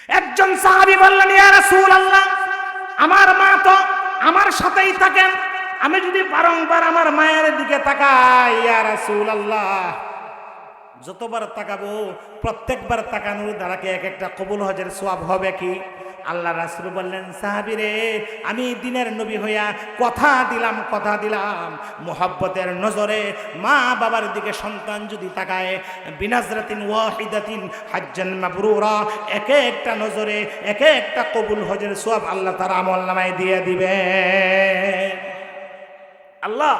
একজন সাহাবী বললেন, ইয়া রাসূলুল্লাহ, আমার মা তো আমার সাথেই থাকেন, আমি যদি বারংবার আমার মায়ের দিকে তাকাই, ইয়া রাসূলুল্লাহ, যতবার তাকাবো প্রত্যেকবার তাকানোর দ্বারা কি এক একটা কবুল হজের সওয়াব হবে কি? আল্লাহ রাসূল বললেন, সাহাবী রে, আমি দিনের নবী হইয়া কথা দিলাম মুহাব্বতের নজরে মা বাবার দিকে সন্তান যদি তাকায়, বিনাজরাতিন ওয়াহিদাতিন হাজ্জান মাবরুরা, এক একটা নজরে এক একটা কবুল হজের সওয়াব আল্লাহ তাআলা আমলনামায় দিয়ে দিবে। আল্লাহ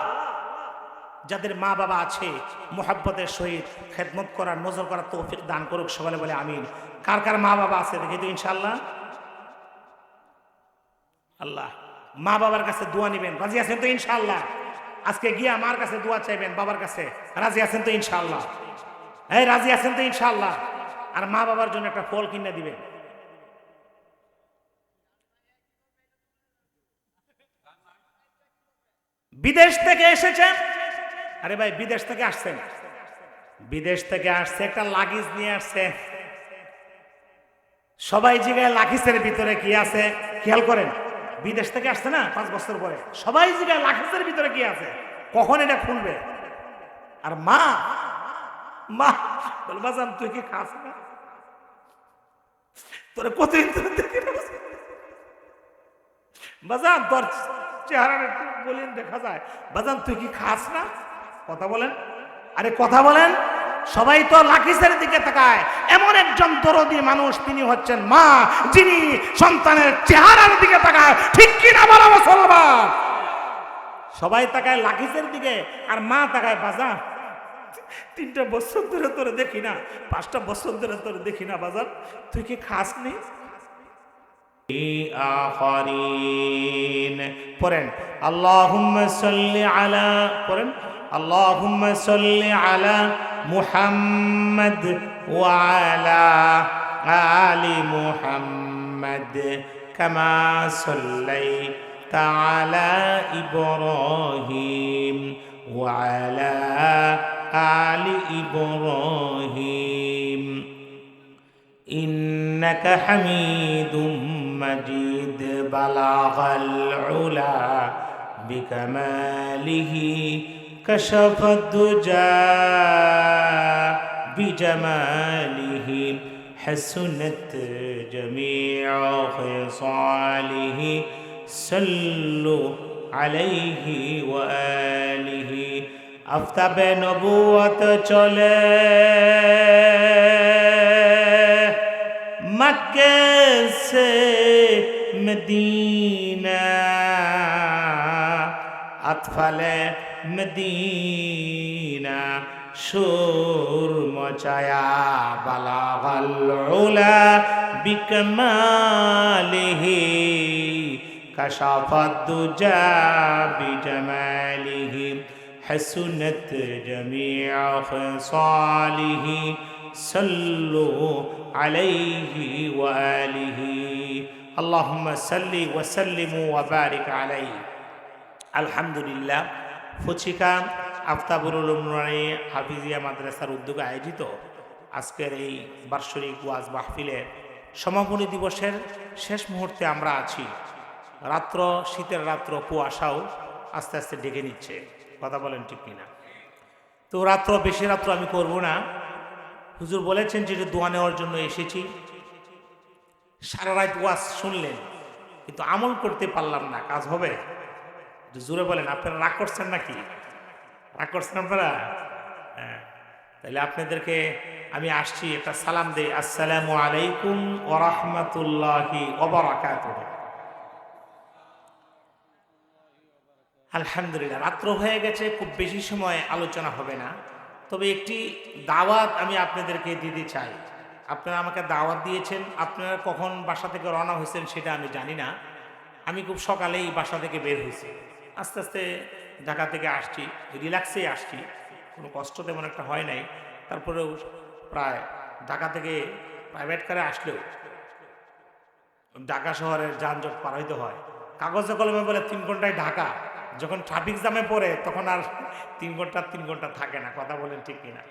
যাদের মা বাবা আছে মুহাব্বতের সহিত খেদমত করার, নজর করার তৌফিক দান করুক। সবাই বলে আমিন। কার কার মা বাবা আছে দেখি তো ইনশাআল্লাহ। আল্লাহ, মা বাবার কাছে দোয়া নেবেন, রাজি আছেন তো ইনশাআল্লাহ? আজকে গিয়ে আমার কাছে দোয়া চাইবেন বাবার কাছে, রাজি আছেন তো ইনশাআল্লাহ? এই রাজি আছেন তো ইনশাআল্লাহ? আর মা বাবার জন্য একটা ফল কিনে দিবেন। বিদেশ থেকে এসেছেন, আরে ভাই বিদেশ থেকে আসছেন, বিদেশ থেকে আসছে একটা লাগেজ নিয়ে আসছে। সবাই জিগায় লাগেজের ভিতরে কি আছে, খেয়াল করেন। বিদেশ থেকে আসছে না 5 বছর পরে, সবাই জিগায় লাগেজের ভিতরে কি আছে, কখন এটা খুলবে। আর মা মা বলবা, জান তুই কি খাস না, তোর কতদিন ধরে দেখি না বাজান, তোর চেহারা একটু বলেন দেখা যায়, বাজান তুই কি খাস না, কথা বলেন, আরে কথা বলেন। সবাই তো লাকিসের দিকে তাকায়, এমন একজন দরদি মানুষ তিনি হচ্ছেন মা, যিনি সন্তানের চেহারার দিকে তাকায়, ঠিক কিনা বলো মুসলমান? সবাই তাকায় লাকিসের দিকে, আর মা তাকায় বাজান 3টা বছর ধরে তোরে দেখি না, 5টা বছর ধরে তোরে দেখি না, বাজান তুই কি খাস নি? আখরিন পড়েন আল্লাহুম্মা সাল্লি আলা, পড়েন আল্লাহুম্মা সাল্লি আলা মুহাম্মাদ ওয়া আলা আলি মুহাম্মাদ কামা সাল্লাইতা আলা ইব্রাহিম ওয়া আলা আলি ইব্রাহিম إنك حميد مجيد بلغ العلا بكماله كشف الدجى بجماله حسنت جميع خصاله صلوا عليه وآله আফতাব নবুয়ত চলে मक्के से मदीना अतफले मदीना शोर मचाया बलागल उला बिकमालिही कशाफत दुजा बिजमालिही हसनत जमीअ खसालिही सल्लु अलैहि व आलिहि अल्लाहुम्मा सल्लि व सल्लिमु व बारिक अलैहि। আলহামদুলিল্লাহ, ফচিকা আফতাবুল উলুম নুরানী হাফিজিয়া মাদ্রাসার উদ্যোগে আয়োজিত আজকের এই বার্ষিক ওয়াজ মাহফিলের সমাপনী দিবসের শেষ মুহূর্তে আমরা আছি। রাত্র, শীতের রাত্র, কুয়াশাও আস্তে আস্তে ডেকে নিচ্ছে, কথা বলেন ঠিক কিনা? তো রাত্র, বেশি রাত্র আমি করব না। হুজুর বলেছেন যে দোয়া নেওয়ার জন্য এসেছি। সারা রাত ওয়াজ শুনলেন, কিন্তু আমল করতে পারলাম না, কাজ হবে? জোরে বলেন, আপনারা রাগ করছেন নাকি? রাগ করছেন আপনারা? হ্যাঁ, তাহলে আপনাদেরকে আমি আসছি, একটা সালাম দেই, আসসালামু আলাইকুম ওয়া রাহমাতুল্লাহি ওয়া বারাকাতুহু। আলহামদুলিল্লাহ, রাত্র হয়ে গেছে, খুব বেশি সময় আলোচনা হবে না। তবে একটি দাওয়াত আমি আপনাদেরকে দিতে চাই। আপনারা আমাকে দাওয়াত দিয়েছেন, আপনারা কখন বাসা থেকে রওনা হয়েছেন সেটা আমি জানি না। আমি খুব সকালেই বাসা থেকে বের হয়েছি, আস্তে আস্তে ঢাকা থেকে আসছি, রিল্যাক্সেই আসছি, কোনো কষ্ট তেমন একটা হয় নাই। তারপরেও প্রায় ঢাকা থেকে প্রাইভেট কারে আসলেও ঢাকা শহরের যানজট পার হইতে হয়। কাগজে কলমে বলে 3 ঘন্টায় ঢাকা, যখন ট্রাফিক জ্যামে পড়ে তখন আর 3 ঘন্টা থাকে না, কথা বলেন ঠিক কিনা?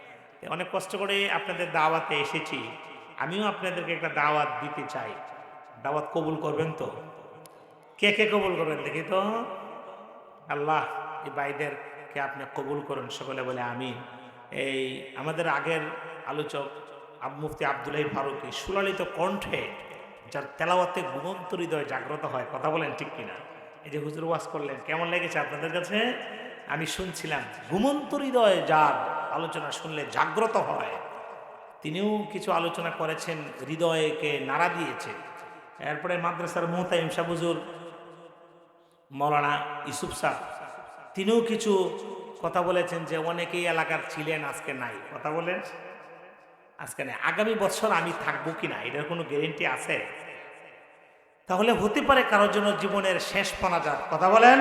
অনেক কষ্ট করে আপনাদের দাওয়াতে এসেছি, আমিও আপনাদেরকে একটা দাওয়াত দিতে চাই। দাওয়াত কবুল করবেন তো? কে কে কবুল করবেন দেখি তো? আল্লাহ এই ভাইদেরকে আপনি কবুল করুন, সকলে বলে আমিন। এই আমাদের আগের আলোচক মুফতি আব্দুল্লাহ ফারুকী সুলালিত কণ্ঠে, যার তেলাওয়াতে ঘুমন্ত হৃদয় জাগ্রত হয়, কথা বলেন ঠিক কিনা? এই যে হুজুর ওয়াজ করলেন, কেমন লেগেছে আপনাদের কাছে? আমি শুনছিলাম, ঘুমন্ত হৃদয় যার আলোচনা শুনলে জাগ্রত হয়। তিনিও কিছু আলোচনা করেছেন, হৃদয়কে নাড়া দিয়েছে। এরপরে মাদ্রাসার মুহতামিম সাহেব হুজুর মৌলানা ইউসুফ সাহ, তিনিও কিছু কথা বলেছেন যে অনেকেই এলাকার ছিলেন, আজকে নাই। কথা বলেন, আজকে নাই, আগামী বছর আমি থাকবো কিনা এটার কোনো গ্যারেন্টি আছে? তাহলে হতে পারে কারোর জন্য জীবনের শেষ পানাজাত। কথা বলেন।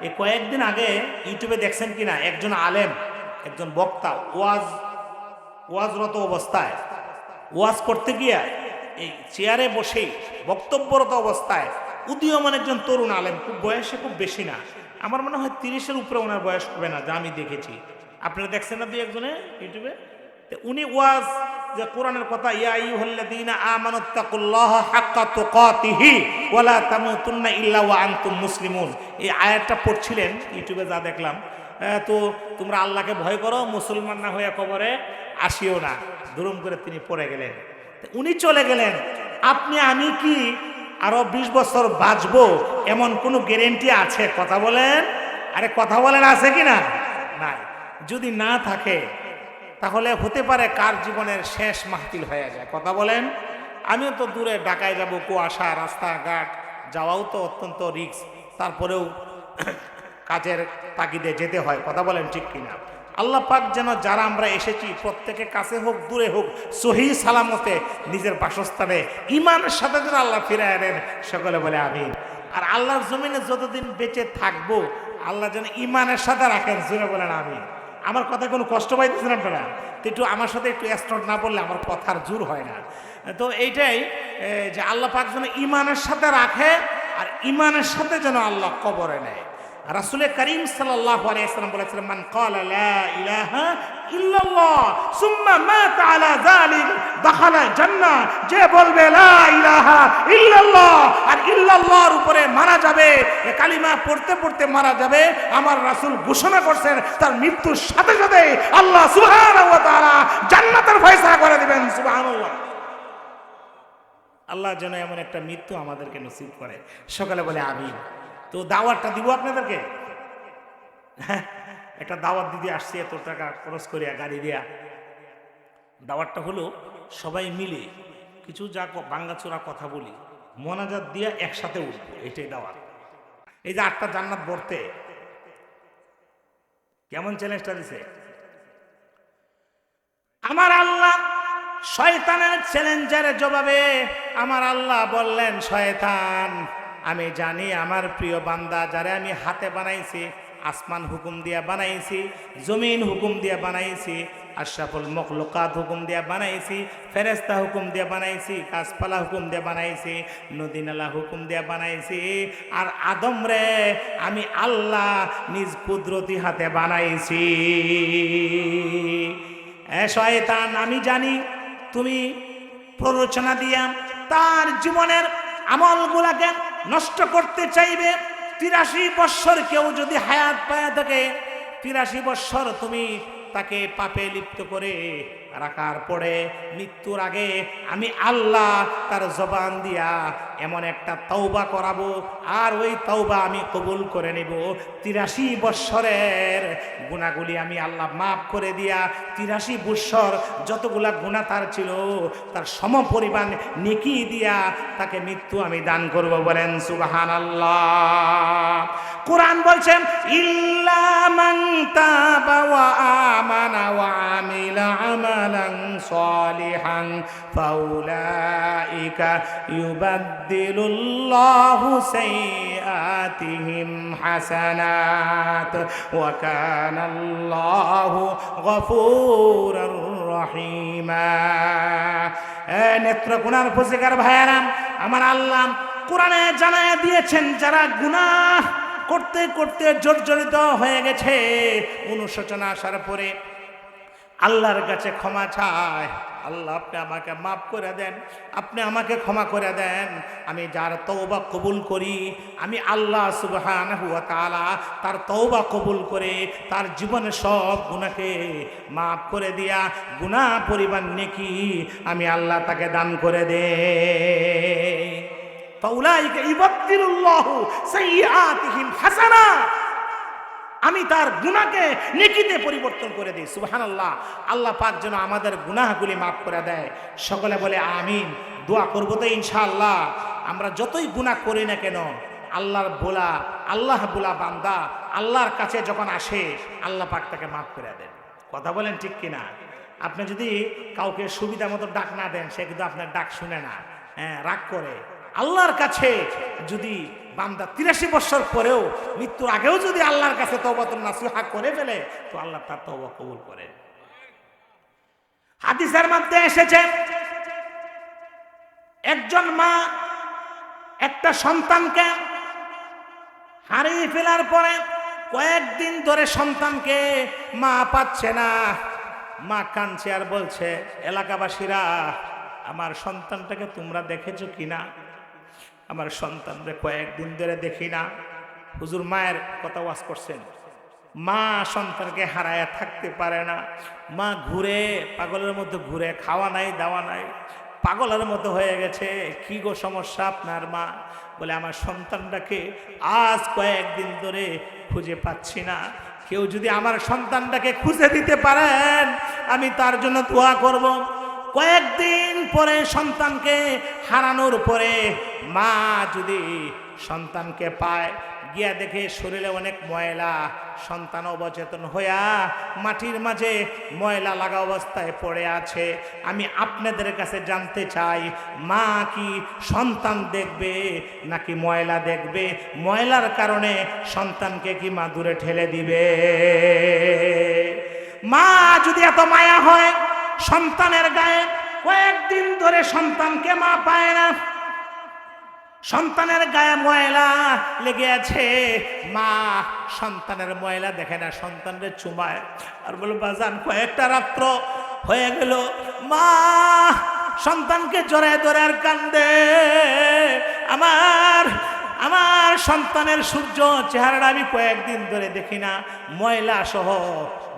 এই কয়েকদিন আগে ইউটিউবে দেখছেন কিনা, একজন আলেম, একজন বক্তা ওয়াজরত অবস্থায় ওয়াজ করতে গিয়া এই চেয়ারে বসেই বক্তব্যরত অবস্থায় উদীয়মান একজন তরুণ আলেম, খুব বয়সে খুব বেশি না, আমার মনে হয় 30-এর উপরে ওনার বয়স হবে না, যা আমি দেখেছি। আপনারা দেখছেন না দুই একজনে ইউটিউবে? উনি ওয়াজ যে কোরআনের কথা, ইয়া আইয়ুহাল্লাযীনা আমানুত্তাকুল্লাহা হাক্কা তুকাতিহি ওয়া লা তামুতুন্না ইল্লা ওয়া আনতুম মুসলিমুন, এই আয়াতটা পড়ছিলেন ইউটিউবে, যা দেখলাম। তো তোমরা আল্লাহকে ভয় করো, মুসলমান না হয়ে কবরে আসিও না, দুরুম করে তিনি পড়ে গেলেন। উনি চলে গেলেন। আপনি আমি কি আরো 20 বছর বাঁচবো এমন কোনো গ্যারেন্টি আছে? কথা বলেন। আরে কথা বলেন, আছে কি না? নাই। যদি না থাকে তাহলে হতে পারে কার জীবনের শেষ মাহফিল হয়ে যায়। কথা বলেন। আমিও তো দূরে ঢাকায় যাব, কুয়াশা, রাস্তাঘাট যাওয়াও তো অত্যন্ত রিস্ক, তারপরেও কাজের তাগিদে যেতে হয়। কথা বলেন ঠিক কিনা? আল্লাহ পাক যেন যারা আমরা এসেছি প্রত্যেকের কাছে হোক দূরে হোক, সহি সালামতে নিজের বাসস্থানে ইমানের সাথে যেন আল্লাহ ফিরায় আনেন, সকলে বলে আমিন। আর আল্লাহর জমিনে যতদিন বেঁচে থাকবো আল্লাহ যেন ইমানের সাথে রাখেন, জোরে বলেন আমিন। আমার কথা কোনো কষ্ট পাইতেছেন আপনারা? তো একটু আমার সাথে একটু স্ট্রট না বললে আমার কথার জোর হয় না। তো এইটাই যে আল্লাহ পাক যেন ইমানের সাথে রাখে, আর ইমানের সাথে যেন আল্লাহ কবরে নেয়। রাসূল করিম সাল্লাল্লাহু আলাইহি ওয়াসাল্লাম বলেছিলেন, মান ক্বালা লা ইলাহা ইল্লাল্লাহ সুম্মা মাতা আলা যালিক দাখালা জান্নাহ, যে বলবে লা ইলাহা ইল্লাল্লাহ আর ইল্লাল্লাহর উপরে মারা যাবে, এই কালিমা পড়তে পড়তে মারা যাবে, আমার রাসূল ঘোষণা করছেন তার মৃত্যুর সাথে সাথে আল্লাহ সুবহানাহু ওয়া তাআলা জান্নাতের ফয়সালা করে দিবেন। সুবহানাল্লাহ। আল্লাহ যেন এমন একটা মৃত্যু আমাদেরকে নসিব করে, সকালে বলে আমিন। তো দাওয়াতটা দিব আপনাদেরকে, একটা দাওয়াত দিতে আসছি, এত টাকা খরচ করিয়া গাড়ি দিয়া। দাওয়াতটা হলো সবাই মিলে কিছু যা ভাঙ্গাচোরা কথা বলি, মোনাজাত দিয়া একসাথে উঠবো, এটাই দাওয়াত। এই যে 8টা জান্নাত বর্তে, কেমন চ্যালেঞ্জটা দিছে আমার আল্লাহ। শয়তানের চ্যালেঞ্জের জবাবে আমার আল্লাহ বললেন, শয়তান আমি জানি আমার প্রিয় বান্দা যারা আমি হাতে বানাইছি, আসমান হুকুম দিয়া বানাইছি, জমিন হুকুম দিয়া বানাইছি, আশরাফুল মখলুকাত হুকুম দিয়া বানাইছি, ফেরেশতা হুকুম দিয়া বানাইছি, গাছপালা হুকুম দিয়া বানাইছি, নদী নালা হুকুম দিয়া বানাইছি, আর আদম রে আমি আল্লাহ নিজ কুদরতি হাতে বানাইছি। শয়তান আমি জানি তুমি প্ররোচনা দিয়া তার জীবনের আমলগুলাকে নষ্ট করতে চাইবে। 83 বৎসর কেউ যদি হায়াত পায় থাকে, 83 বৎসর তুমি তাকে পাপে লিপ্ত করে রাখার পরে মৃত্যুর আগে আমি আল্লাহ তার জবান দিয়া এমন একটা তওবা করাবো, আর ওই তওবা আমি কবুল করে নিব। 83 বৎসরের গুনাহগুলি আমি আল্লাহ মাফ করে দিয়া 83 বৎসর যতগুলা গুনাহ তার ছিল তার সমপরিমাণ নেকি দিয়া তাকে মৃত্যু আমি দান করব। বলেন সুবহানাল্লাহ। কোরআন বলছেন, ইল্লা মান তাবা ওয়া আমানা ওয়া আমিলা আমালান সালিহান ফাউলাইকা ইউবাদদিলুল্লাহু সাইয়্যাতিহিম হাসানাত ওয়া কানাল্লাহু গফুরুর রহিমা। নেত্রকোনার ফজিকার ভাইয়েরা, আমার আল্লাহ কোরআনে জানায় দিয়েছেন যারা গুনাহ করতে করতে জর্জরিত হয়ে গেছে, অনুশোচনা আসার পরে আল্লাহর কাছে ক্ষমা চায়, আল্লাহ আপনি আমাকে মাফ করে দেন, আপনি আমাকে ক্ষমা করে দেন। আমি যার তওবা কবুল করি, আমি আল্লাহ সুবহানাহু ওয়া তাআলা তার তওবা কবুল করে তার জীবনের সব গুনাহকে মাফ করে দিয়া গুনাহ পরিমাণ নেকি আমি আল্লাহ তাকে দান করে দেই। ফাউলাইকা ইউবাদদিলুল্লাহু সাইয়্যাতিহিম হাসানাত, আমি তার গুনাহকে নেকিতে পরিবর্তন করে দিই। সুবহানাল্লাহ। আল্লাহ পাক যেন আমাদের গুনাহগুলি মাফ করে দেয়। সকলে বলে আমিন। দোয়া করবো তো ইনশাআল্লাহ। আমরা যতই গুনাহ করি না কেন, আল্লাহ বলা বান্দা আল্লাহর কাছে যখন আসে, আল্লাহ পাক তাকে মাফ করে দেন। কথা বলেন ঠিক কিনা? আপনি যদি কাউকে সুবিধা মতো ডাক না দেন, সে কিন্তু আপনার ডাক শুনে না, রাগ করে। আল্লাহর কাছে যদি বান্দা 83 বছর পরেও, মৃত্যুর আগেও যদি আল্লাহর কাছে তওবাতুন নাসুহা করে ফেলে, তো আল্লাহ তার তওবা কবুল করে। হাদিসের মধ্যে এসেছে, একজন মা একটা সন্তানকে হারিয়ে ফেলার পরে কয়েকদিন ধরে সন্তানকে মা পাচ্ছে না। মা কাঁদছে আর বলছে, এলাকাবাসীরা, আমার সন্তানটাকে তোমরা দেখেছো কিনা? আমার সন্তানরে কয়েকদিন ধরে দেখি না। হুজুর মায়ের কথা ওয়াজ করছেন। মা সন্তানকে হারায় থাকতে পারে না। মা ঘুরে, পাগলের মতো ঘুরে, খাওয়া নাই দাওয়া নাই, পাগলের মতো হয়ে গেছে। কি গো সমস্যা আপনার? মা বলে, আমার সন্তানটাকে আজ কয়েকদিন ধরে খুঁজে পাচ্ছি না। কেউ যদি আমার সন্তানটাকে খুঁজে দিতে পারেন, আমি তার জন্য দোয়া করব। কয়েকদিন পরে সন্তানকে হারানোর পরে মা যদি সন্তানকে পায়, গিয়া দেখে শরীরে অনেক ময়লা, সন্তান অবচেতন হইয়া মাটির মাঝে ময়লা লাগা অবস্থায় পড়ে আছে। আমি আপনাদের কাছে জানতে চাই, মা কি সন্তান দেখবে নাকি ময়লা দেখবে? ময়লার কারণে সন্তানকে কি মা দূরে ঠেলে দিবে? মা যদি এত মায়া হয় সন্তানের গায়ে, কয়েকদিন ধরে সন্তানকে মা পায় না, সন্তানের গায়ে ময়লা লেগে আছে, মা সন্তানের ময়লা দেখে না, সন্তানের চুমায় আর বলে, বাজান কয়েকটা রাত্র হয়ে গেল, মা সন্তানকে জড়ায় ধরে আর কান্দে। আমার সন্তানের সূর্য চেহারাটা আমি কয়েকদিন ধরে দেখি না, ময়লা সহ।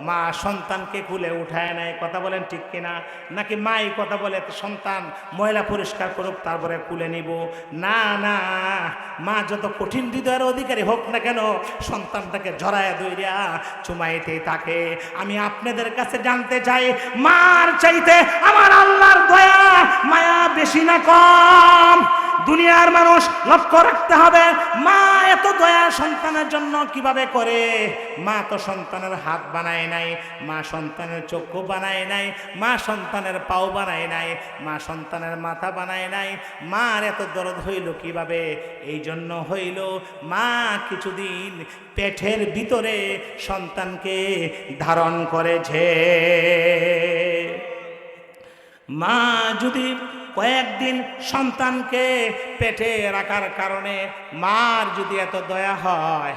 মা সন্তানকে কুলে উঠায় নাই। কথা বলেন ঠিক কিনা? নাকি মাই কথা বলে সন্তান ময়লা পরিষ্কার করুক তারপরে কুলে নিব? না না, মা যত কঠিন হৃদয়ের অধিকারী হোক না কেন, সন্তানটাকে জড়ায় ধইরা চুমাইতেই থাকে। আমি আপনাদের কাছে জানতে চাই, মার চাইতে আমার আল্লাহর দয়া মায়া বেশি না কম? দুনিয়ার মানুষ লক্ষ্য রাখতে হবে, মা এত দয়া সন্তানের জন্য কিভাবে করে? মা তো সন্তানের হাত বানায় নাই, মা সন্তানের চক্ষু বানায় নাই, মা সন্তানের পাও বানায় নাই, মা সন্তানের মাথা বানায় নাই। মার এত দরদ হইল কিভাবে? এই জন্য হইল, মা কিছুদিন পেটের ভিতরে সন্তানকে ধারণ করেছে। মা যদি কয়েকদিন সন্তানকে পেটে রাখার কারণে মার যদি এত দয়া হয়,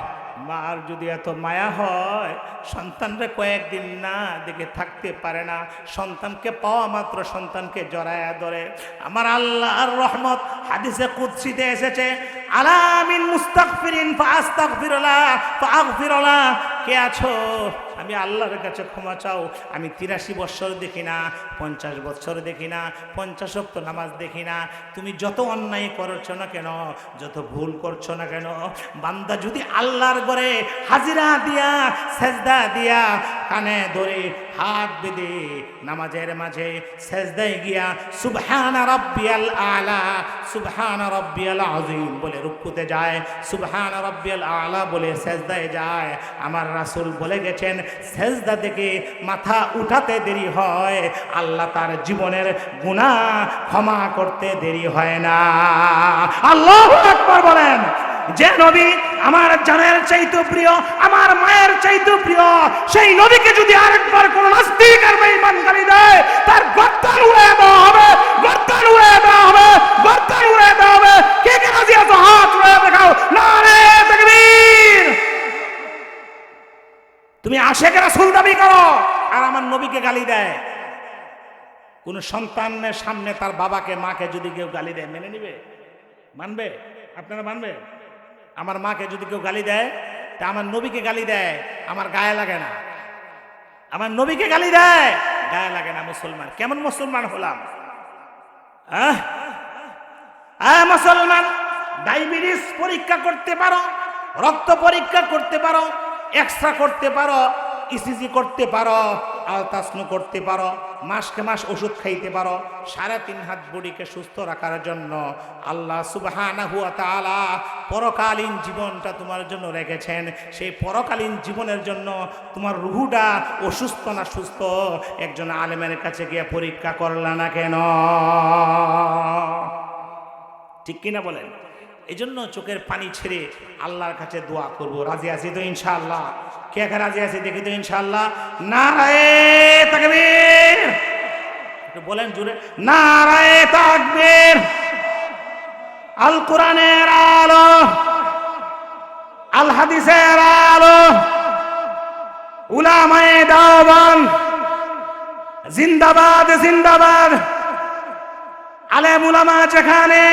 মার যদি এত মায়া হয়, সন্তানরা কয়েকদিন না দেখে থাকতে পারে না। সন্তানকে পাওয়া মাত্র সন্তানকে জড়ায়া ধরে। আমার আল্লাহর রহমত হাদিসে কুদসিতে এসেছে, আলা মিন মুস্তাগফিরিন ফাআস্তাগফিরুল্লাহ ফাআগফিরুল্লাহ। কে আছো? আমি আল্লাহর কাছে ক্ষমা চাও। আমি 83 বছর দেখি না, 50 বছর দেখি না, 50 ওয়াক্ত নামাজ দেখি না। তুমি যত অন্যায় করছো না কেন, যত ভুল করছো না কেন, বান্দা যদি আল্লাহর ঘরে হাজিরা দিয়া, সেজদা দিয়া, কানে ধরে হাত বেঁধে নামাজের মাঝে সেজদায় গিয়া সুবহানা রাব্বিয়াল আলা, সুবহানা রাব্বিয়াল আযীম বলে রুকুতে যায়, সুবহানা রাব্বিয়াল আলা বলে সেজদায় যায়। আমার রাসূল বলে গেছেন, সেজদা থেকে মাথা উঠাতে দেরি হয়, আল্লাহ তার জীবনের গুনাহ ক্ষমা করতে দেরি হয় না। আল্লাহু আকবার বলেন। যে নবী আমার জানের চাইতে প্রিয়, আমার মায়ের চাইতে প্রিয়, সেই নবীকে যদি আরেকবার কোন নাস্তিক আর বেঈমানকারী দেয়, তার গর্দান উড়িয়ে দেওয়া হবে, গর্দান উড়িয়ে দেওয়া হবে, গর্দান উড়িয়ে দেওয়া হবে। কে কে রাজি আছো? হাত উড়িয়ে দেখাও। নারে তাকবীর। তুমি আশেক রাসূল দাবি করো আর আমার নবীকে গালি দেয়। কোন সন্তানের সামনে তার বাবাকে মাকে যদি কেউ গালি দেয় মেনে নিবে? মানবে? আপনারা মানবে? আমার মাকে যদি কেউ গালি দেয়, তা আমার নবীকে গালি দেয়, আমার গায়ে লাগে না। আমার নবীকে গালি দেয়, গায়ে লাগে না। মুসলমান কেমন মুসলমান হলাম? মুসলমান, ডায়াবেটিস পরীক্ষা করতে পারো, রক্ত পরীক্ষা করতে পারো, এক্সরা করতে পারো, ইসিজি করতে পারো, আলট্রাসাউন্ড করতে পারো, মাসকে মাস ওষুধ খাইতে পারো। 3.5 হাত বডিকে সুস্থ রাখার জন্য আল্লাহ সুবহানাহু ওয়া তাআলা পরকালীন জীবনটা তোমার জন্য রেখেছেন। সেই পরকালীন জীবনের জন্য তোমার রুহুটা অসুস্থ না সুস্থ, একজন আলেমের কাছে গিয়ে পরীক্ষা করলা না কেন? ঠিক কিনা বলেন? এই জন্য চোখের পানি ছেড়ে আল্লাহর কাছে দোয়া করব। রাজি আছি তো ইনশাআল্লাহ? কে কে রাজি আছি দেখি তো ইনশাআল্লাহ? নারায়ে তাকবীর! একটু বলেন জোরে, নারায়ে তাকবীর! আল কোরআনের আলো, আল হাদিসের আলো, উলামায়ে দেওবন্দ জিন্দাবাদ জিন্দাবাদ। আলেম উলামা যেখানে,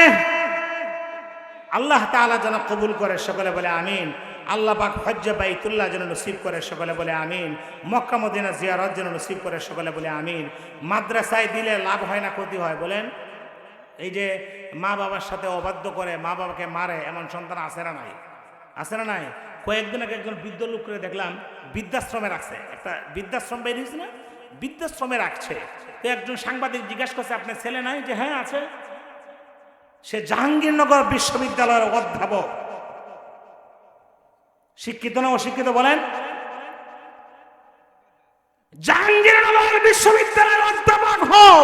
আল্লাহ তাআলা যেন কবুল করে, সকলে বলে আমিন। আল্লাহ পাক হজ্জে বাইতুল্লাহ যেন নসিব করে, সকলে বলে আমিন। মক্কা মদিনা জিয়ারত যেন নসিব করে, সকলে বলে আমিন। মাদ্রাসায় দিলে লাভ হয় না ক্ষতি হয় বলেন? এই যে মা বাবার সাথে অবাধ্য করে, মা বাবাকে মারে, এমন সন্তান আছে না নাই? আছে না নাই? কয়েকদিন আগে একজন বৃদ্ধ লোক করে দেখলাম বৃদ্ধাশ্রমে রাখছে। একটা বৃদ্ধাশ্রম বের হয়েছে না, বৃদ্ধাশ্রমে রাখছে। তো একজন সাংবাদিক জিজ্ঞাসা করছে, আপনার ছেলে নাই? যে হ্যাঁ আছে। সে জাহাঙ্গীরনগর বিশ্ববিদ্যালয়ের অধ্যাপক। শিক্ষিত না অশিক্ষিত বলেন? জাহাঙ্গীরনগর বিশ্ববিদ্যালয়ের অধ্যাপক হও,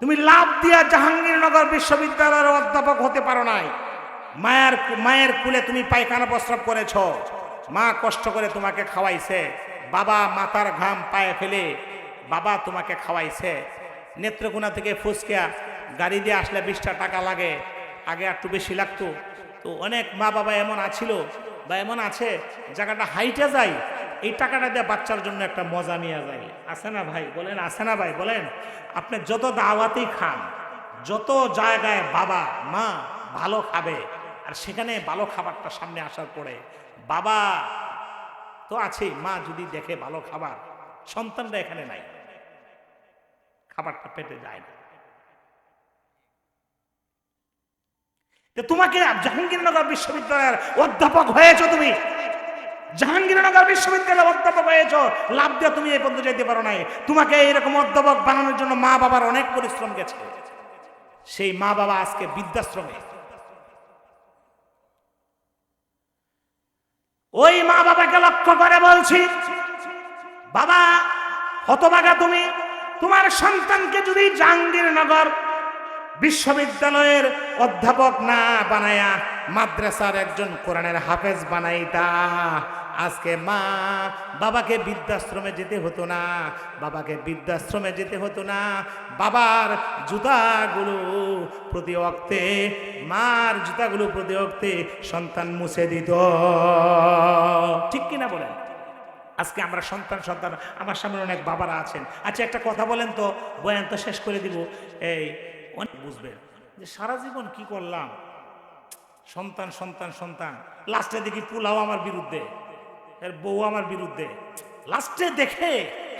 তুমি লাভ দিয়া জাহাঙ্গীরনগর বিশ্ববিদ্যালয়ের অধ্যাপক হতে পারো নাই। মায়ের কুলে তুমি পায়খানা প্রস্রাব করেছ, মা কষ্ট করে তোমাকে খাওয়াইছে, বাবা মাথার ঘাম পায়ে ফেলে বাবা তোমাকে খাওয়াইছে। নেত্রকোনা থেকে ফুসকিয়া গাড়ি দিয়ে আসলে 20টা টাকা লাগে, আগে একটু বেশি লাগতো। তো অনেক মা বাবা এমন আছিল বা এমন আছে জায়গাটা হাইটে যায়, এই টাকাটা দিয়ে বাচ্চার জন্য একটা মজা নিয়ে যায়। আছে না ভাই বলেন? আছে না ভাই বলেন? আপনি যত দাওয়াতেই খান, যত জায়গায় বাবা মা ভালো খাবে, আর সেখানে ভালো খাবারটা সামনে আসার পরে বাবা তো আছেই, মা যদি দেখে ভালো খাবার, সন্তানরা এখানে নাই, খাবারটা পেটে যায় না। তোমাকে জাহাঙ্গীরনগর বিশ্ববিদ্যালয়ের অধ্যাপক হয়েছ, তুমি জাহাঙ্গীরনগর বিশ্ববিদ্যালয়ের অধ্যাপক হয়েছ, লাভ দিয়ে তুমি এই পর্যন্ত যেতে পারো নাই। তোমাকে এইরকম অধ্যাপক বানানোর জন্য মা বাবার অনেক পরিশ্রম গেছে। সেই মা বাবা আজকে বৃদ্ধাশ্রমে। ওই মা বাবাকে লক্ষ্য করে বলছি, বাবা হতভাগা তুমি, তোমার সন্তানকে যদি জাহাঙ্গীরনগর বিশ্ববিদ্যালয়ের অধ্যাপক না বানায়া মাদ্রাসার একজন কোরআনের হাফেজ বানাইতা, আজকে মা বাবাকে বৃদ্ধাশ্রমে যেতে হতো না, বাবাকে বৃদ্ধাশ্রমে যেতে হতো না। বাবার জুতাগুলো প্রতি ওয়াক্তে, মার জুতাগুলো প্রতি ওয়াক্তে সন্তান মুছে দিত। ঠিক কিনা বলেন? আজকে আমরা সন্তান, আমার সামনে অনেক বাবারা আছেন। আচ্ছা একটা কথা বলেন তো, বয়ান তো শেষ করে দিব। এই অনেক বুঝবেন যে সারা জীবন কি করলাম, সন্তান সন্তান সন্তান, লাস্টে দেখি পোলাও আমার বিরুদ্ধে, এর বউ আমার বিরুদ্ধে, লাস্টে দেখে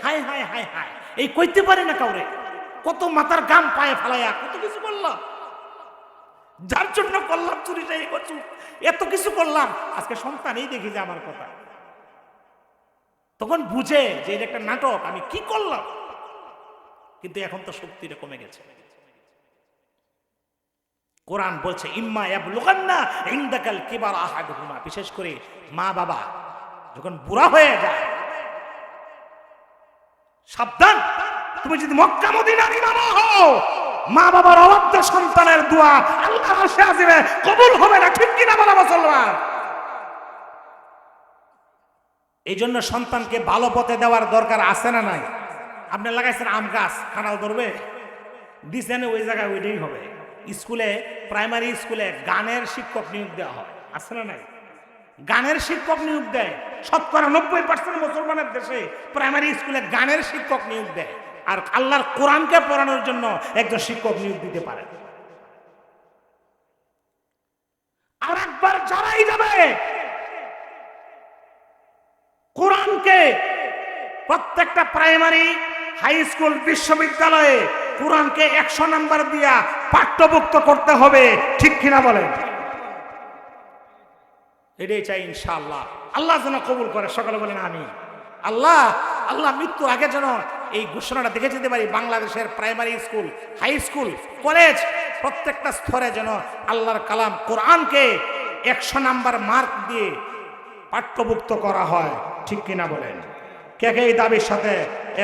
হায় হায় হায় হায়, এই কইতে পারে না কাউরে, কত মাথার গাম পায়ে ফেলাইয়া কত কিছু করলাম, যার জন্য করলাম চুরিটা, এই করছু, এত কিছু করলাম, আজকে সন্তান এই দেখি যে আমার কথা, তখন বুঝে যে এটা একটা নাটক, আমি কি করলাম। কিন্তু এখন তো শক্তিটা কমে গেছে। কোরআন বলছে ইম্মা ইয়াবলুগান্না ইনদাকাল কিবার আহাদুহুমা, বিশেষ করে মা বাবা যখন বুড়া হয়ে যায়, সাবধান, তুমি যদি মক্কা মদিনার ইমাম হও, মা বাবার অবাধ্য সন্তানের দোয়া আল্লাহর আরশে আজিমে কবুল হবে না। ঠিক কিনা বলা মুসলমান? এই জন্য সন্তানকে ভালো পথে দেওয়ার দরকার আছে না নাই? আপনি লাগাইছেন আম গাছ, খানাল ধরবে, দিচ্ছেন ওই জায়গায় ওইটাই হবে। স্কুলে, প্রাইমারি স্কুলে গানের শিক্ষক নিয়োগ দেওয়া হয়, আছে না নাই? গানের শিক্ষক নিয়োগ দেয়, 90% মুসলমানের দেশে প্রাইমারি স্কুলে গানের শিক্ষক নিয়োগ দেয়। আর আল্লাহর কোরআনকে পড়ানোর জন্য একজন শিক্ষক নিয়োগ দিতে পারেন। আর একবার যারাই যাবে কোরআনকে প্রত্যেকটা প্রাইমারি, হাই স্কুল, বিশ্ববিদ্যালয়ে কোরআনকে 100 নাম্বার দিয়া পাঠ্যভুক্ত করতে হবে, ঠিক কিনা বলেন? এটাই চাই ইনশাআল্লাহ। আল্লাহ যেন কবুল করে, সকলে বলেন আমিন। আল্লাহ মৃত্যুর আগে যেন এই ঘোষণাটা দেখে যেতে পারি, বাংলাদেশের primary school, high school, college প্রত্যেকটা স্তরে যেন আল্লাহর কালাম কোরআনকে 100 নাম্বার মার্ক দিয়ে পাঠ্যভুক্ত করা হয়, ঠিক কিনা বলেন? কে কে এই দাবির সাথে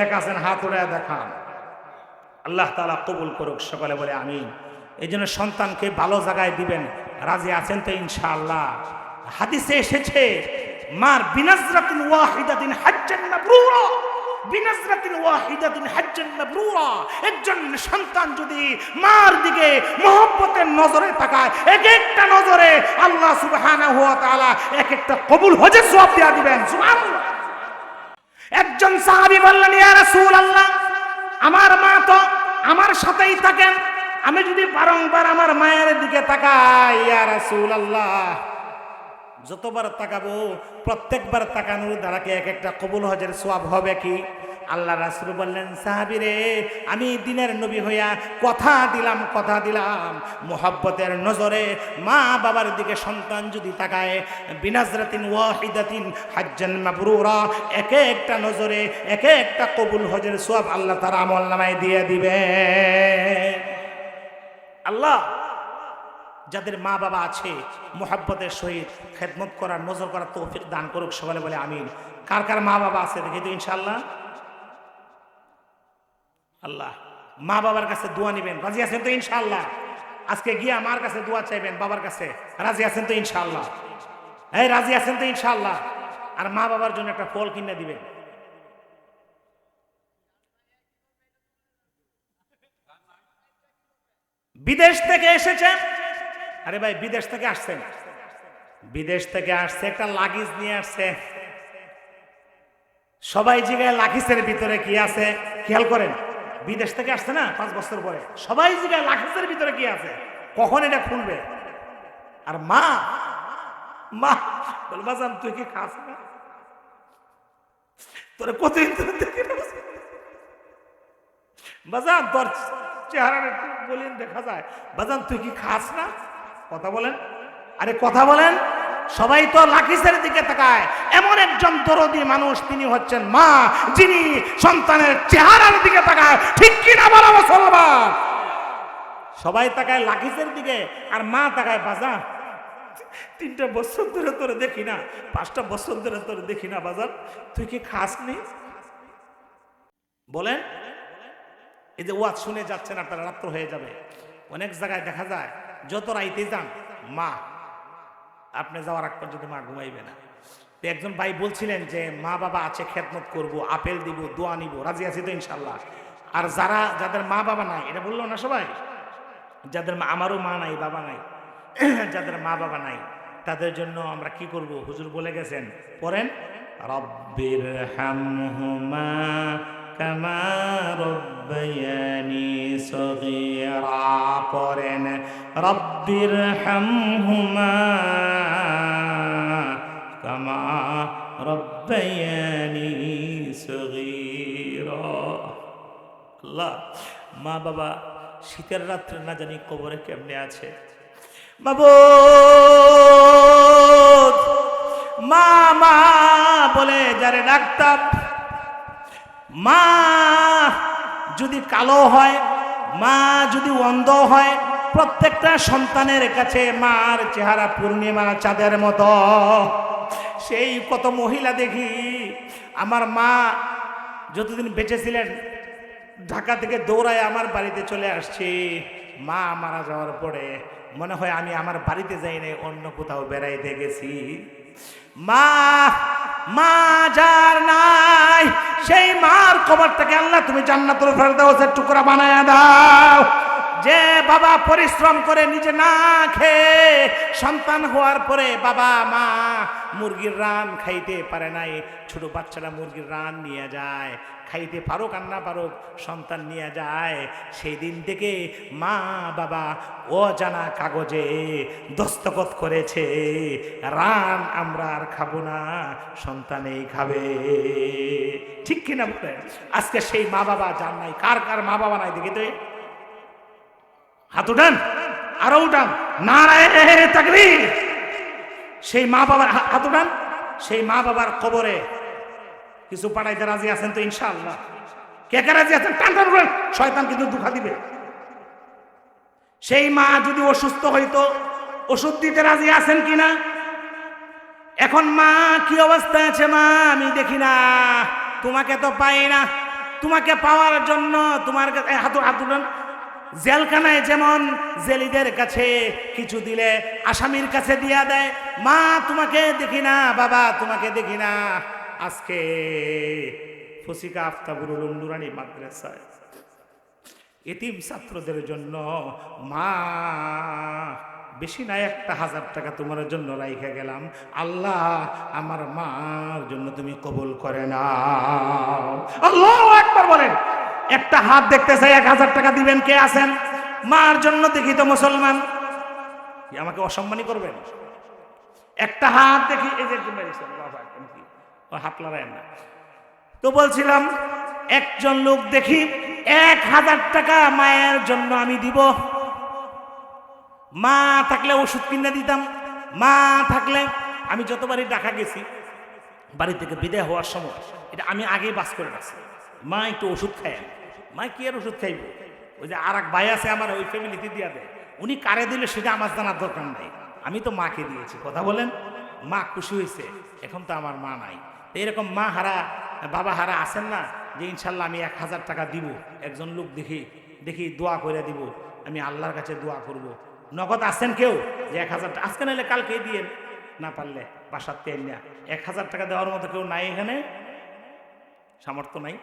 এক আছেন? হাত উড়ে দেখান। আল্লাহ তাআলা কবুল করুক, সকলে বলে আমিন। এই জন্য সন্তানকে ভালো জায়গায় দিবেন, রাজি আছেন তো ইনশাআল্লাহ? হাদিসে এসেছে মার বিনাজরাতিন ওয়াহিদাতিন হাজ্জান মাবরুরা, বিনাজরাতিন ওয়াহিদাতিন হাজ্জান মাবরুরা। একজন সন্তান যদি মার দিকে মহব্বতের নজরে তাকায়, এক একটা নজরে আল্লাহ সুবহানাহু ওয়া তাআলা এক একটা কবুল হজের সওয়াব দিয়ে দিবেন, সুবহানাল্লাহ। একজন সাহাবী বললেন, ইয়া রাসূলুল্লাহ, আমার মা তো আমার সাথেই থাকেন, আমি যদি বারংবার আমার মায়ের দিকে তাকাই, ইয়া রাসূলুল্লাহ, যতবার তাকাবো প্রত্যেকবার তাকানোর দ্বারা কি এক একটা কবুল হজের সওয়াব হবে কি? আল্লাহ রাসূল বললেন, সাহাবী রে, আমি দিনের নবী হইয়া কথা দিলাম মুহাব্বতের নজরে মা বাবার দিকে সন্তান যদি তাকায়, বিনাজরাতিন ওয়াহিদাতিন হাজ্জান মাবরুরা, এক একটা নজরে এক একটা কবুল হজের সওয়াব আল্লাহ তার আমলনামায় দিয়ে দিবে। আল্লাহ যাদের মা বাবা আছে মুহাব্বতের সহিত খেদমত করার, নজর করার তৌফিক দান করুক, সকলে বলে আমিন। কার কার মা বাবা আছে দেখি তো ইনশাআল্লাহ? আল্লাহ মা বাবার কাছে দোয়া নেবেন, রাজি আছেন তো ইনশাআল্লাহ? আজকে গিয়া মার কাছে দোয়া চাইবেন, বাবার কাছে, রাজি আছেন তো ইনশাআল্লাহ? এই রাজি আছেন তো ইনশাআল্লাহ? আর মা বাবার জন্য একটা ফল কিনে দিবেন। বিদেশ থেকে এসেছেন, আরে ভাই বিদেশ থেকে আসছেন, বিদেশ থেকে আসছে একটা লাগেজ নিয়ে আসছে, সবাই জিগায় লাগেজের ভিতরে কি আছে? খেয়াল করেন, বিদেশ থেকে আসছে না 5 বছর পরে, সবাই জিগায় লাগেজের ভিতরে কি আছে, কখন এটা খুলবে? আর মা বলবা, জান তুই কি খাস না? তোর কতদিন ধরে দেখি না বাজান, তোর চেহারা বলেন দেখা যায়, বাজান তুই কি খাস না? কথা বলেন, আরে কথা বলেন। সবাই তো লাকিসের দিকে তাকায়, এমন একজন দরদি মানুষ তিনি হচ্ছেন মা, যিনি সন্তানের চেহারার দিকে তাকায়, ঠিক কিনা বলো মুসলমান? সবাই তাকায় লাকিসের দিকে, আর মা তাকায়, বাজান 3টা বছর ধরে তোরে দেখি না, 5টা বছর ধরে তোরে দেখি না, বাজান তুই কি খাস নি? বলেন, এই যে ওয়াজ শুনে যাচ্ছেন আপনারা, রাত্র হয়ে যাবে, অনেক জায়গায় দেখা যায় যত রাইতে যান মা, আপনি যাওয়ার আগ পর্যন্ত মা ঘুমাইবে না। তো একজন ভাই বলছিলেন যে মা বাবা আছে, খেদমত করব, আপেল দিব, দোয়া নিব, রাজি আছি তো ইনশাল্লাহ? আর যাদের মা বাবা নাই, এটা বললো না সবাই, যাদের আমারও মা নাই, বাবা নাই, যাদের মা বাবা নাই, তাদের জন্য আমরা কি করব? হুজুর বলে গেছেন, পড়েন, রব্বির হামহুমা কামা রব্বায়ানি সগীরা, পড়েন রব্বির হামহুমা কামা রব্বায়ানি সগীরা। আল্লাহ, মা বাবা শীতের রাত্রে না জানি কবরে কেমনে আছে। মাবুদ, মা মা বলে যারে ডাকতাম, মা যদি কালো হয়, মা যদি অন্ধ হয়, প্রত্যেকটা সন্তানের কাছে মার চেহারা পূর্ণিমা চাঁদের মতো। সেই কত মহিলা দেখি, আমার মা যতদিন বেঁচে ছিলেন ঢাকা থেকে দৌড়ায় আমার বাড়িতে চলে আসছি। মা মারা যাওয়ার পরে মনে হয় আমি আমার বাড়িতে যাই নাই, অন্য কোথাও বেড়াইতে গেছি। মা মা যার নাই, সেই মার কবরটাকে আল্লাহ তুমি জান্নাতুল ফেরদাউসের টুকরা বানায়া দাও। যে বাবা পরিশ্রম করে নিজে না খেয়ে সন্তান হওয়ার পরে বাবা মা মুরগির রান খাইতে পারে নাই, ছোট বাচ্চারা মুরগির রান নিয়ে যায়, খাইতে পারুক আর না পারুক সন্তান নিয়ে যায়। সেই দিন থেকে মা বাবা অজানা কাগজে দস্তখত করেছে, রান আমরা আর খাবো না, সন্তানেই খাবে। ঠিক কিনা বলে? আজকে সেই মা বাবা যান নাই। কার কার মা বাবা নাই দেখি তো, হাত উঠান, আরো উঠান, নারায়ে তাকবীর। সেই মা বাবার হাত উঠান। সেই মা বাবার কবরে কিছু পাঠাইতে রাজি আছেন তো ইনশাআল্লাহ? কে কে রাজি আছেন? টান টান উঠান, শয়তান কিন্তু দুঃখা দিবে। সেই মা যদি অসুস্থ হইতো ওষুধ দিতে রাজি আছেন কিনা? এখন মা কি অবস্থায় আছে? মা আমি দেখি না, তোমাকে তো পাই না, তোমাকে পাওয়ার জন্য তোমার কাছে হাত উঠান। জেলখানায় যেমন জেলিদের কাছে কিছু দিলে আসামির কাছে দিয়া দেয়, মা তোমাকে দেখি না, বাবা তোমাকে দেখি না। আজকে ফসিকা আফতাবুল উলুম নুরানি মাদ্রাসায় এতিম ছাত্রদের জন্য মা বেশি না 1000 টাকা তোমার জন্য রাইখা গেলাম, আল্লাহ আমার মার জন্য তুমি কবুল করে নাও। আল্লাহু আকবার বলেন। একটা হাত দেখতে চাই, 1000 টাকা দিবেন কে আছেন? মার জন্য দেখি তো মুসলমান, আমাকে অসম্মানী করবেন? একটা হাত দেখি, এই যে হাত লড়ায় না তো। বলছিলাম একজন লোক দেখি 1000 টাকা মায়ের জন্য আমি দিব। মা থাকলে ওষুধ কিনে দিতাম, মা থাকলে আমি যতবারই ঢাকা গেছি বাড়ি থেকে বিদায় হওয়ার সময় এটা আমি আগেই বাস করে রাখছি, মা একটু ওষুধ খায়। মা কি আর ওষুধ খাইব? ওই যে আর এক ভাই আছে আমার, ওই ফ্যামিলিতে দিয়া দেয়, উনি কারে দিলে সেটা আমার জানার দরকার নাই, আমি তো মাকে দিয়েছি। কথা বলেন, মা খুশি হয়েছে, এখন তো আমার মা নাই। এরকম মা হারা বাবা হারা আছেন না, যে ইনশাল্লাহ আমি 1000 টাকা দিব, একজন লোক দেখি দোয়া করে দিব, আমি আল্লাহর কাছে দোয়া করব। নগদ আছেন কেউ যে 1000 টাকা আজকে নাইলে কালকে দিয়ে, না পারলে বাসার তেল নেয়া? 1000 টাকা দেওয়ার মতো কেউ নাই এখানে? সামর্থ্য নাই?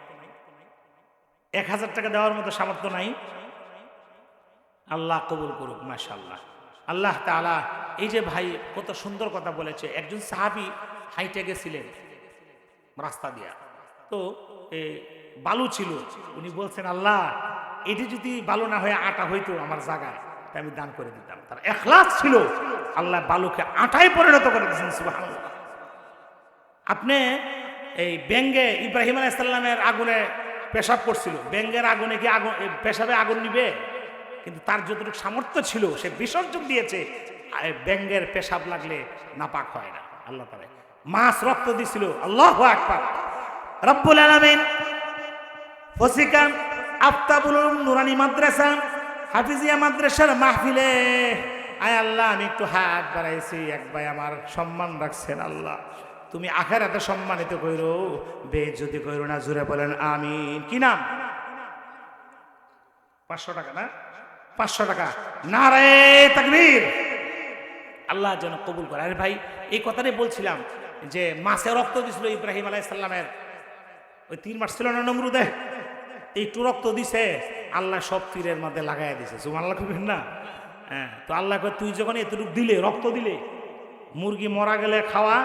1000 টাকা দেওয়ার মতো সামর্থ্য নাই? আল্লাহ কবুল করুক, মাশাআল্লাহ। আল্লাহ তাআলা এই যে ভাই কত সুন্দর কথা বলেছে। একজন সাহাবী হাইটে গেছিলেন রাস্তা দিয়া, তো বালু ছিল, উনি বলছেন আল্লাহ এটি যদি বালু না হয়ে আটা হইতো আমার জায়গায়, তাই আমি দান করে দিতাম। তার ইখলাস ছিল, আল্লাহ বালুকে আটায় পরিণত করে দিয়েছেন। সুবহানাল্লাহ। আপনি এই ব্যঙ্গে ইব্রাহিম আলাইহিস সালামের আগুনে পেশাব করছিল, ব্যঙ্গের আগুনে কি আগুন পেশাবে আগুন নিবে? কিন্তু তার যতটুকু সামর্থ্য ছিল সে বিসর্জন দিয়েছে। ব্যঙ্গের পেশাব লাগলে নাপাক হয় না। আল্লাহ তাআলা মাছ রক্ত দিছিল। আল্লাহু আকবার। রব্বুল আলামিন ফসিকা আফতাবুল উলুম নুরানি মাদ্রাসা হাফিজিয়া মাদ্রাসার মাহফিলে আয় আল্লাহ আমি একটু হাত বাড়াইছি, এক ভাই আমার সম্মান রাখছেন, আল্লাহ তুমি আখিরাতে সম্মানিত কইরো, বেইজ্জতি কইরো না। জোরে বলেন আমিন। কি নাম? 500 টাকা না? 500 টাকা। নারায়ে তাকবীর। আল্লাহ যেন কবুল করে। আরে ভাই এই কথাটাই বলছিলাম যে মাছে রক্ত দিছিল ইব্রাহিম আলাইহিস সালামের, ওই তীর মারছিল না নমরুদে, একটু রক্ত দিছে, আল্লাহ সব তীরের মধ্যে লাগাইয়া দিছে। সুবহানাল্লাহ কইবেন না? হ্যাঁ, তো আল্লাহ কয় তুই যখন এতটুকু দিলে, রক্ত দিলে, মুরগি মারা গেলে খাওয়া,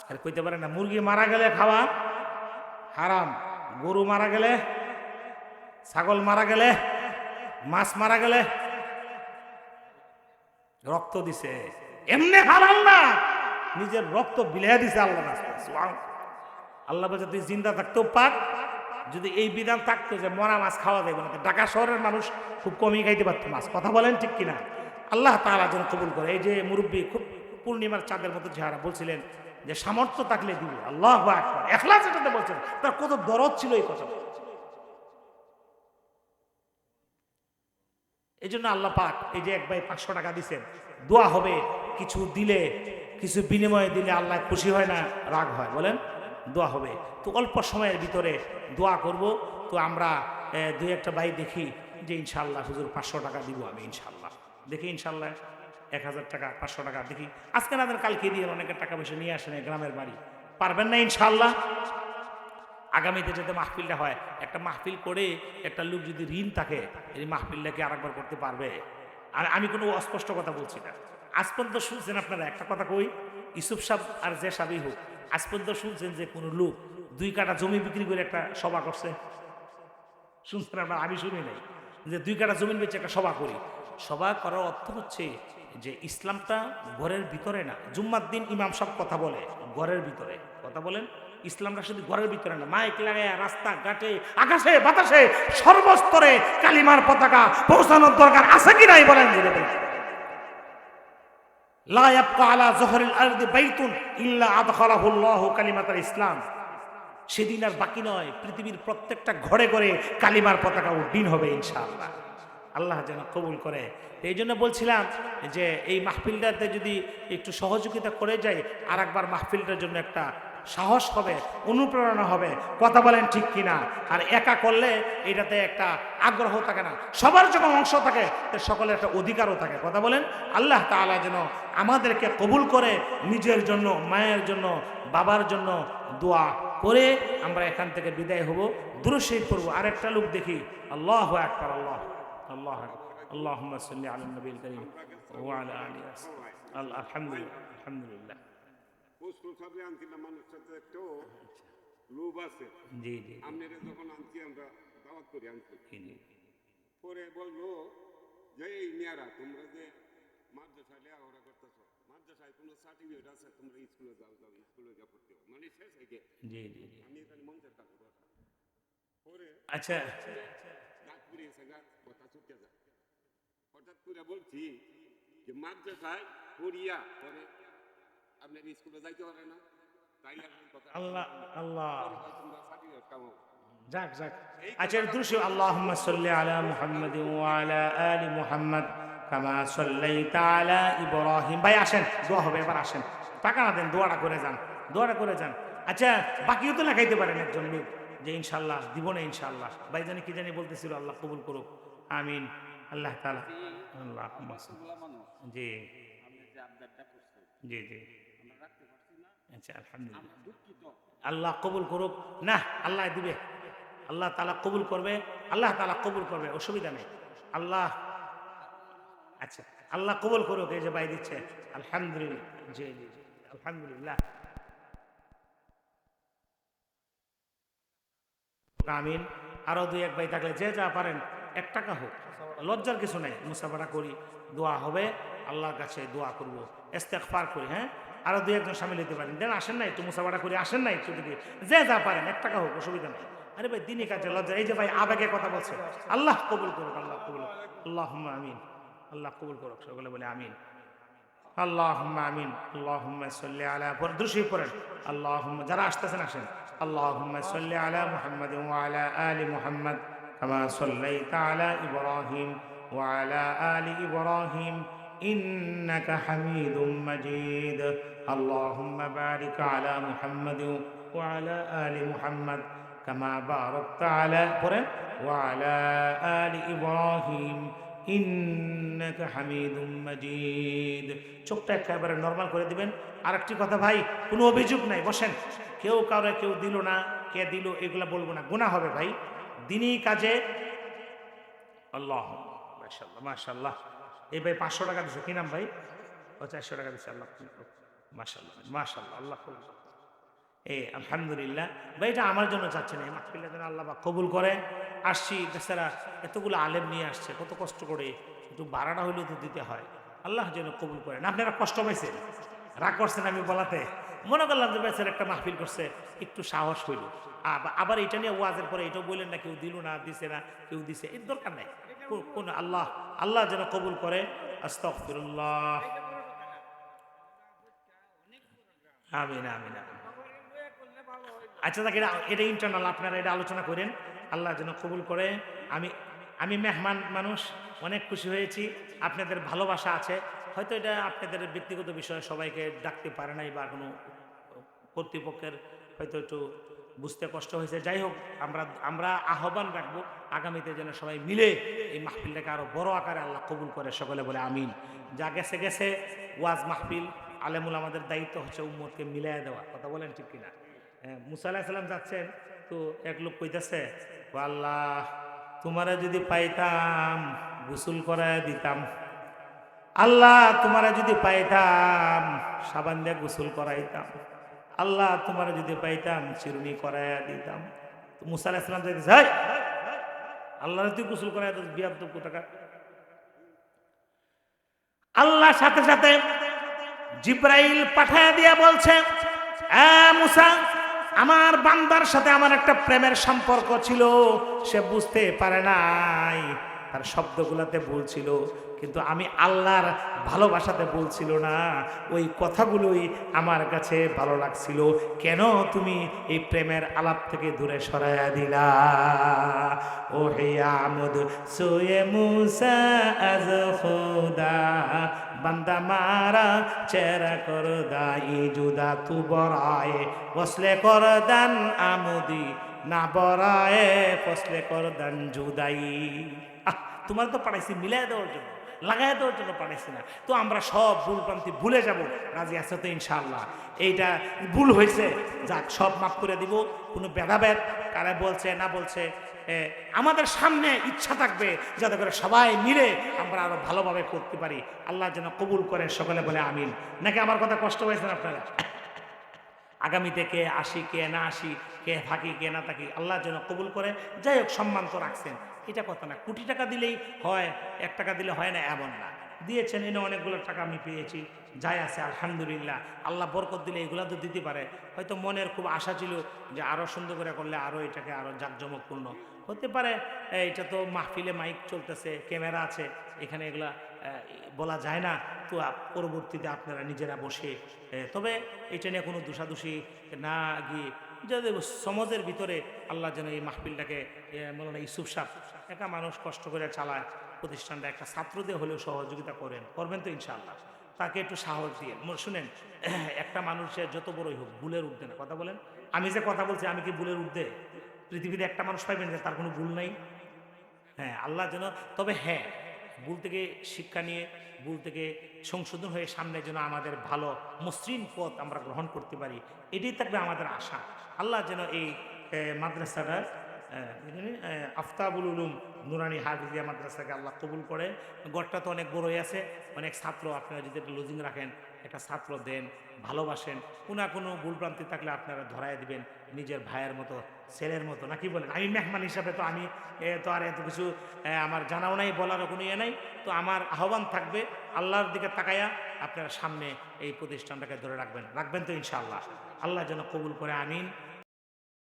আর কইতে পারে না, মুরগি মারা গেলে খাওয়া হারাম, গরু মারা গেলে, ছাগল মারা গেলে, মাছ মারা গেলে রক্ত দিছে, এমনি হালাল না, নিজের রক্ত বিলিয়ে দিছে আল্লাহ। আল্লাহ বলছে তুই জিন্দা থাকতেও পাক, যদি এই বিধান থাকতো যে মরা মাছ খাওয়া যাবে না, ঢাকা শহরের মানুষ খুব কমই খাইতে পারতো মাছ। কথা বলেন ঠিক কিনা? আল্লাহ তাআলা যেন কবুল করে। এই যে মুরব্বী খুব পূর্ণিমার চাঁদের মতো চেহারা, বলছিলেন যে সামর্থ্য থাকলে দিব। আল্লাহু আকবার। ইখলাস এটাতে বলছেন, তার কত দরদ ছিল এই কথা। এই জন্য আল্লাহ পাক এই যে এক ভাই 500 টাকা দিচ্ছেন, দোয়া হবে। কিছু দিলে, কিছু বিনিময়ে দিলে আল্লাহ খুশি হয় না, রাগ হয়? বলেন, দোয়া হবে। তো অল্প সময়ের ভিতরে দোয়া করব। তো আমরা দুই একটা ভাই দেখি যে ইনশাআল্লাহ হুজুর 500 টাকা দিব আমি, ইনশাআল্লাহ দেখি, ইনশাআল্লাহ 1000 টাকা 500 টাকা দেখি, আজকে না দেন কালকে দিয়ে অনেকের টাকা পয়সা নিয়ে আসেন গ্রামের বাড়ি, পারবেন না ইনশাআল্লাহ? আগামীতে যাতে মাহফিলটা হয়, একটা মাহফিল করে একটা লোক যদি ঋণ থাকে, এই মাহফিলটাকে আরেকবার করতে পারবে? আর আমি কোনো অস্পষ্ট কথা বলছি না। আজ পর্যন্ত শুনছেন আপনারা, একটা কথা কই, ইউসুফ সাহেব আর যে সাহেবই হোক, আজ পর্যন্ত শুনছেন যে কোনো লোক 2 কাঠা জমি বিক্রি করে একটা সভা করছে? শুনছেন আপনারা? আমি শুনি নাই যে 2 কাঠা জমি বেচে একটা সভা করি। সভা করার অর্থ হচ্ছে যে ইসলামটা ঘরের ভিতরে না। জুম্মার দিন ইমাম সাহেব কথা বলে ঘরের ভিতরে, কথা বলেন। ইসলামটা শুধু ঘরের ভিতরে না, মাইক লাগায় রাস্তা ঘাটে আকাশে বাতাসে সর্বস্তরে কালিমার পতাকা পৌঁছানোর দরকার আছে কি নাই বলেন? লা ইয়াবকা আলা যহরিল আরদি বাইতুন ইল্লা আদখালাহু আল্লাহু কালিমাতাল ইসলাম। সেদিন আর বাকি নয়, পৃথিবীর প্রত্যেকটা ঘরে ঘরে কালিমার পতাকা উড্ডীন হবে ইনশাআল্লাহ। আল্লাহ যেন কবুল করে। এই জন্য বলছিলাম যে এই মাহফিলটাতে যদি একটু সহযোগিতা করে যায়, আর একবার মাহফিলটার জন্য একটা সাহস হবে, অনুপ্রেরণা হবে। কথা বলেন ঠিক কিনা? আর একা করলে এটাতে একটা আগ্রহ থাকে না। সবার যখন অংশ থাকে তো সকলের একটা অধিকারও থাকে। কথা বলেন। আল্লাহ তাআলা যেন আমাদেরকে কবুল করে। নিজের জন্য, মায়ের জন্য, বাবার জন্য দোয়া করে আমরা এখান থেকে বিদায় হব। দুরূদ শরীফ পড়ব। আরেকটা লোক দেখি। আল্লাহু আকবার। আল্লাহ আল্লাহ আল্লাহুম্মা সাল্লি আলা নবিল কারীম ওয়া আলা আলিহি আলহামদুলিল্লাহ আলহামদুলিল্লাহ। পোস্ট সাথে আনছিলাম, মানুষের সাথে একটু লোভ আছে। জি জি, আপনারা যখন আনছি আমরা দাওয়াত করে আনছি, জি পরে বললো যে এই মেয়েরা তোমরা যে মাদ্রাসায় লেখাপড়া করতেছো, মাদ্রাসায় কোনো সার্টিফিকেট আছে, তোমরা স্কুলে যাও স্কুলে যা পড়তে হবে, মানে শেষ হয়ে গিয়ে জি জি। আমি এখানে মঞ্চের কাছে বসা। পরে আচ্ছা, গাছ পুড়িয়েছে, গাছ কথা ছুটে যায়। হঠাৎ করে বলছি যে মাদ্রাসায় পড়িয়া পরে আপনার স্কুলে যাইতে পারে না, তাই আল্লাহ আল্লাহ, তোমরা সার্টিফিকেট কামাও। যাক যাক। আচ্ছা, দুরূদ শরীফ। আল্লাহুম্মা সাল্লি আলা মুহাম্মাদিন ওয়া আলা আলি মুহাম্মাদ কামা সাল্লাইতা আলা ইব্রাহিম। ভাই আসেন, দোয়া হবে এবার, আসেন। টাকা না দেন, দোয়াটা করে যান, দোয়াটা করে যান। আচ্ছা, বাকিও তো লেখাইতে পারেন একজন লোক যে ইনশাআল্লাহ দিব না ইনশাআল্লাহ। ভাই জানি কি জানি বলতেছিল, আল্লাহ কবুল করুক, আমিন। আল্লাহ তাআলা আল্লাহুম্মা জি জি জি। আচ্ছা, আলহামদুলিল্লাহ। আল্লাহ কবুল করুক। না, আল্লাহ দিবে, আল্লাহ তাআলা কবুল করবে, আল্লাহ তাআলা কবুল করবে, অসুবিধা নেই। আল্লাহ, আচ্ছা, আল্লাহ কবুল করুক। এই যে ভাই দিচ্ছে, আলহামদুলিল্লাহ। জি জি জি, আলহামদুলিল্লাহ, আমিন। আরো 2-1 ভাই থাকলে যে যা পারেন, 1 টাকা হোক, লজ্জার কিছু নাই। মুসাফারা করি, দোয়া হবে, আল্লাহর কাছে দোয়া করবো, ইস্তেগফার করি। হ্যাঁ, আরো 2-1 জন সামিল হতে পারেন। দেন, আসেন না একটু মুসাফারা করি, আসেন না একটু দিকে, যে যা পারেন, 1 টাকা হোক, অসুবিধা নেই। আরে ভাই, দিনই কাজে লজ্জা। এই যে ভাই আবেগে কথা বলছে, আল্লাহ কবুল করুক, আল্লাহ কবুল করুক। আল্লাহুম্মা আমিন। আল্লাহ কবুল করুক, সকলে বলে আমিন। আল্লাহুম্মা আমিন। আল্লাহুম্মা সাল্লি আলা, দুরূদ শরীফ পড়েন। আল্লাহুম্মা, যারা আসতেছেন আসেন। আল্লাহুম্মা সাল্লি আলা মুহাম্মাদিন ওয়া আলা আলি মুহাম্মাদ কামা সাল্লাইতা আলা ইব্রাহিম ওয়া আলা আলি ইব্রাহিম ইন্নাকা হামিদুম মাজিদ। আল্লাহুম্মা বারিক আলা মুহাম্মাদিন ওয়া আলা আলি মুহাম্মাদ কামা বারাকতা আলা, পড়েন, ওয়া আলা আলি ইব্রাহিম ইন্নাকা হামিদুম মাজিদ। চোখটা একেবারে নরমাল করে দিবেন। আরেকটি কথা ভাই, কোনো অভিযোগ নাই, বসেন। কেউ কাউরে কেউ দিল না, কে দিল এগুলা বলবো না, গুনাহ হবে ভাই। দিনই কাজে আল্লাহ, মাশাআল্লাহ মাশাআল্লাহ। এই ভাই 500 টাকা দিছে, কি নাম ভাই? ও 400 টাকা দিছে। আল্লাহ মাশাআল্লাহ মাশাআল্লাহ, আল্লাহ কবুল করুন। আলহামদুলিল্লাহ ভাই, এটা আমার জন্য চাচ্ছেন, এই মাহফিলের জন্য আল্লাহ পাক কবুল করে। আসছি, বেচারা এতগুলো আলেম নিয়ে আসছে, কত কষ্ট করে, একটু ভাড়াটা হইলেও তো দিতে হয়। আল্লাহ যেন কবুল করেন। আপনারা কষ্ট পাইছেন, রাগ করছেন আমি বলাতে, মনে করলাম যে বেচারা একটা মাহফিল করছে, একটু সাহস হইল। আবার এটা নিয়ে ওয়াজের পরে এটাও বললেন না, কেউ দিল না, দিছে না, কেউ দিছে, এর দরকার নাই। কোন আল্লাহ, আল্লাহ যেন কবুল করে। আস্তাগফিরুল্লাহ। আমিন আমিন আমিন। আচ্ছা, এটা ইন্টারনাল, আপনারা এটা আলোচনা করেন, আল্লাহ যেন কবুল করে। আমি মেহমান মানুষ, অনেক খুশি হয়েছি। আপনাদের ভালোবাসা আছে, হয়তো এটা আপনাদের ব্যক্তিগত বিষয়, সবাইকে ডাকতে পারে নাই, বা কোনো কর্তৃপক্ষের হয়তো একটু বুঝতে কষ্ট হয়েছে। যাই হোক, আমরা আহ্বান রাখবো আগামীতে যেন সবাই মিলে এই মাহফিলটাকে আরো বড় আকারে আল্লাহ কবুল করে, সকলে বলে আমিন। যা গেছে গেছে, ওয়াজ মাহফিল আলেমুল, আমাদের দায়িত্ব হচ্ছে উম্মতকে মিলাই দেওয়া। কথা বলেন ঠিক কিনা? মুসা আলাইহিস সালাম যাচ্ছেন, তো এক লোক কইতেছে, আল্লাহ তোমারা যদি পাইতাম গোসল করায় দিতাম, আল্লাহ তোমারা যদি পাইতাম সাবান দিয়ে গোসল করাইতাম, আল্লাহ তোমার যদি পাইতাম চিরুনি করাইয়া দিতাম। তো মুসা আলাইহিস সালাম যাইতে যাই, আল্লাহর তুই গোসল করাইয়া দিস, বিয়াদব কোথাকার। আল্লাহ সাথে সাথে জিব্রাইল পাঠায়া দিয়া বলছে, মুসা, আমার বান্দার সাথে আমার একটা প্রেমের সম্পর্ক ছিল, সে বুঝতে পারে নাই, তার শব্দগুলোতে ভুল ছিল, কিন্তু আমি আল্লাহর ভালোবাসাতে বলছিল না, ওই কথাগুলোই আমার কাছে ভালো লাগছিল। কেন তুমি এই প্রেমের আলাপ থেকে দূরে সরাইয়া দিলা? ও হে আমদ সোয়ে মুসা আজ খোদা, বান্দা মারা চেরা কর দাই জুদা তু বরায়ে ফসলে কর দান আমুদি না বরায়ে ফসলে কর দান জুদাই। তোমার তো পাঠাইছি মিলাই দেওয়ার জন্য, লাগাই দেওয়ার জন্য পাঠাইছি না। তো আমরা সব ভুল প্রান্তি ভুলে যাব, রাজি আছে তো ইনশাআল্লাহ? এইটা ভুল হয়েছে, যাক সব মাফ করে দিব। কোনো ভেদাভেদ কারে বলছে না বলছে, আমাদের সামনে ইচ্ছা থাকবে যাতে করে সবাই মিলে আমরা আরো ভালোভাবে করতে পারি। আল্লাহ যেন কবুল করে, সকলে বলে আমিন। নাকি আমার কথা কষ্ট হয়েছে আপনারা? আগামীতে কে আসি কে না আসি, কে থাকি কে না থাকি, আল্লাহ যেন কবুল করে। যাই হোক, সম্মান তো রাখছেন, এটা কথা না। কোটি টাকা দিলেই হয়, 1 টাকা দিলে হয় না এমন না। দিয়েছেন, এনে অনেকগুলো টাকা আমি পেয়েছি, যাই আছে আলহামদুলিল্লাহ। আল্লাহ বরকত দিলে এগুলা তো দিতে পারে। হয়তো মনের খুব আশা ছিল যে আরও সুন্দর করে করলে আরও এটাকে আরও জাঁকজমকপূর্ণ হতে পারে। এটা তো মাহফিলে মাইক চলতেছে, ক্যামেরা আছে, এখানে এগুলা বলা যায় না। তো পরবর্তীতে আপনারা নিজেরা বসে, তবে এটা নিয়ে কোনো দোষাদোষি না গিয়ে যদি সমাজের ভিতরে আল্লাহ যেন এই মাহফিলটাকে, মৌলানা ইউসুফ সাহেব একা মানুষ কষ্ট করে চালায় প্রতিষ্ঠানটা, একটা ছাত্রদের হলেও সহযোগিতা করবেন তো ইনশাআল্লাহ। তাকে একটু সাহস দিয়ে শুনেন, একটা মানুষের যত বড়ই হোক ভুলের ঊর্ধ্বে না। কথা বলেন, আমি যে কথা বলছি আমি কি ভুলের ঊর্ধ্বে? পৃথিবীতে একটা মানুষ পাইবেন যে তার কোনো ভুল নাই? হ্যাঁ, আল্লাহ যেন, তবে হ্যাঁ, ভুল থেকে শিক্ষা নিয়ে, ভুল থেকে সংশোধন হয়ে সামনে যেন আমাদের ভালো মসৃণ পথ আমরা গ্রহণ করতে পারি, এটাই থাকবে আমাদের আশা। আল্লাহ যেন এই মাদ্রাসাটা, আফতাবুল উলুম নুরানি হাফিজিয়া মাদ্রাসাকে আল্লাহ কবুল করে। গড়টা তো অনেক বড় হয়ে আছে, অনেক ছাত্র, আপনারা যদি একটা লজিং রাখেন, একটা ছাত্র দেন, ভালোবাসেন, কোনো ভুলভ্রান্তি থাকলে আপনারা ধরাই দিবেন নিজের ভাইয়ের মতো, ছেলের মতো, নাকি বলেন? আমি মেহমান হিসাবে তো আমি তো আর এত কিছু আমার জানাও নাই, বলারও কোনো ইয়ে নাই। তো আমার আহ্বান থাকবে, আল্লাহর দিকে তাকায়া আপনারা সামনে এই প্রতিষ্ঠানটাকে ধরে রাখবেন তো ইনশাআল্লাহ। আল্লাহ যেন কবুল করে, আমিন।